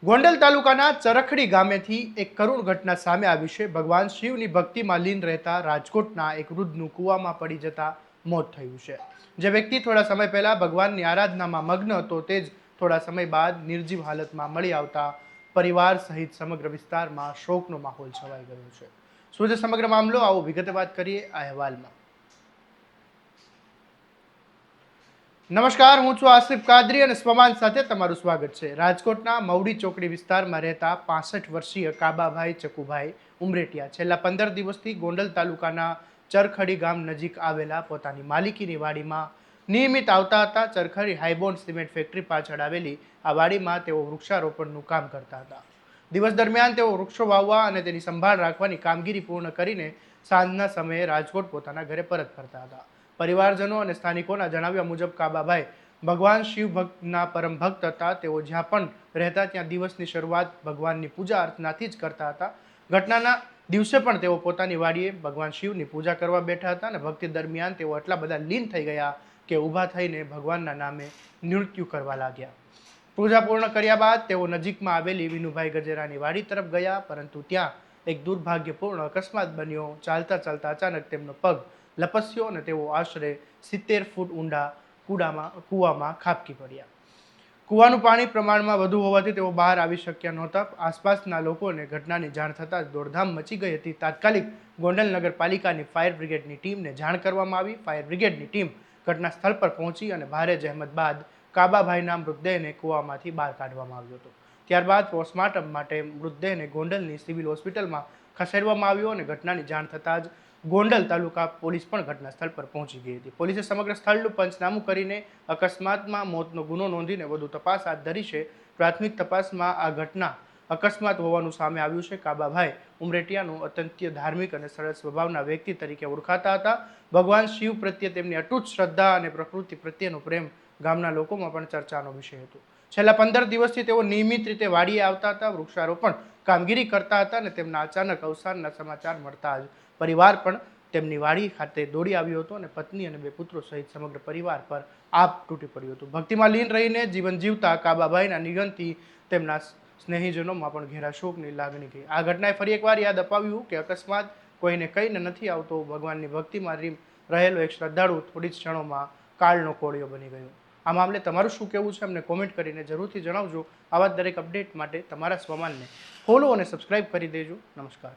ગોંડલ તાલુકાના ચરખડી ગામેથી એક કરુણ ઘટના સામે આવી છે। ભગવાન શિવની ભક્તિમાં લીન રહેતા રાજકોટના એક વૃદ્ધનું કૂવામાં પડી જતા મોત થયું છે। જે વ્યક્તિ થોડા સમય પહેલા ભગવાનની આરાધનામાં મગ્ન હતો તે જ થોડા સમય બાદ નિર્જીવ હાલતમાં મળી આવતા પરિવાર સહિત સમગ્ર વિસ્તારમાં શોકનો માહોલ છવાઈ ગયો છે। શું છે સમગ્ર મામલો, આવો વિગતે વાત કરીએ આ અહેવાલમાં। નમસ્કાર, હું છું આસિફ કાદરી અને સ્વમાન સાથે તમારું સ્વાગત છે। રાજકોટના મવડી ચોકડી વિસ્તારમાં રહેતા 65 વર્ષીય કાબાભાઈ ચકુભાઈ ઉમરેટિયા છેલ્લા 15 દિવસથી ગોંડલ તાલુકાના ચરખડી ગામ નજીક આવેલા પોતાની માલિકીની વાડીમાં નિયમિત આવતા હતા। ચરખડી હાઈબોન્ડ સિમેન્ટ ફેક્ટરી પાછળ આવેલી આ વાડીમાં તેઓ વૃક્ષારોપણનું કામ કરતા હતા। દિવસ દરમિયાન તેઓ વૃક્ષો વાવવા અને તેની સંભાળ રાખવાની કામગીરી પૂર્ણ કરીને સાંજના સમયે રાજકોટ પોતાના ઘરે પરત ફરતા હતા। પરિવારજનો અને સ્થાનિકોના જણાવ્યા મુજબ કાબાભાઈ ભગવાન શિવ ભક્તના પરમ ભક્ત હતા। તેઓ જ્યાં પણ રહેતા ત્યાં દિવસની શરૂઆત ભગવાનની પૂજા અર્ચનાથી જ કરતા હતા। ઘટનાના દિવસે પણ તેઓ પોતાની વાડીએ ભગવાન શિવની પૂજા કરવા બેઠા હતા અને ભક્તિ દરમિયાન તેઓ એટલા બધા લીન થઈ ગયા કે ઊભા થઈને ભગવાનના નામે નૃત્ય કરવા લાગ્યા। પૂજા પૂર્ણ કર્યા બાદ તેઓ નજીકમાં આવેલી વિનુભાઈ ગજેરાની વાડી તરફ ગયા, પરંતુ ત્યાં એક દુર્ભાગ્યપૂર્ણ અકસ્માત બન્યો। ચાલતા ચાલતા અચાનક તેમનો પગ લપસ્યો અને તેઓ આશરે 70 ફૂટ ઊંડા કૂવામાં ખાબકી પડ્યા। કૂવાનું પાણી પ્રમાણમાં વધુ હોવાથી તેઓ બહાર આવી શક્યા નહોતા। આસપાસના લોકોને ઘટનાની જાણ થતાં જ દોડધામ મચી ગઈ હતી। તાત્કાલિક ગોંડલ નગરપાલિકાની ફાયર બ્રિગેડની ટીમને જાણ કરવામાં આવી। ફાયર બ્રિગેડની ટીમ ઘટના સ્થળ પર પહોંચી અને ભારે જહેમત બાદ કાબાભાઈના મૃતદેહને કૂવામાંથી બહાર કાઢવામાં આવ્યો હતો। ત્યારબાદ પોસ્ટમોર્ટમ માટે મૃતદેહને ગોંડલની સિવિલ હોસ્પિટલમાં ખસેડવામાં આવ્યો અને ઘટનાની જાણ થતાં જ ગોંડલ તાલુકા પોલીસ પણ ઘટના સ્થળ પર પહોંચી ગઈ હતી। પોલીસે સમગ્ર સ્થળનું પંચનામું કરીને અકસ્માતમાં મોતનો ગુનો નોંધીને વધુ તપાસ હાથ ધરી છે। પ્રાથમિક તપાસમાં આ ઘટના અકસ્માત હોવાનું સામે આવ્યું છે। કાબાભાઈ ઉમરેટિયાનું અત્યંત ધાર્મિક અને સરળ સ્વભાવના વ્યક્તિ તરીકે ઓળખાતા હતા। ભગવાન શિવ પ્રત્યે તેમની અતૂટ શ્રદ્ધા અને પ્રકૃતિ પ્રત્યેનો પ્રેમ ગામના લોકોમાં પણ ચર્ચાનો વિષય હતો। છેલ્લા 15 દિવસથી તેઓ નિયમિત રીતે વાડીએ આવતા હતા, વૃક્ષારોપણ કામગીરી કરતા હતા અને તેમના અચાનક અવસાનના સમાચાર મળતા જ પરિવાર પણ તેમની વાડી ખાતે દોડી આવ્યો હતો અને પત્ની અને 2 પુત્રો સહિત સમગ્ર પરિવાર પર આપ તૂટી પડ્યું હતું। ભક્તિમાં લીન રહીને જીવન જીવતા કાબાભાઈના નિધનથી તેમના સ્નેહીજનોમાં પણ ઘેરા શોકની લાગણી ગઈ। આ ઘટનાએ ફરી એકવાર યાદ અપાવ્યું કે અકસ્માત કોઈને કહીને નથી આવતો। ભગવાનની ભક્તિમાં રહેલો એક શ્રદ્ધાળુ થોડી જ ક્ષણોમાં કાળનો કોળિયો બની ગયો। આ મામલે તમારું શું કહેવું છે અમને કોમેન્ટ કરીને જરૂરથી જણાવજો। આવા દરેક અપડેટ માટે તમારા સ્વમાનને ફોલો અને સબસ્ક્રાઇબ કરી દેજો। નમસ્કાર।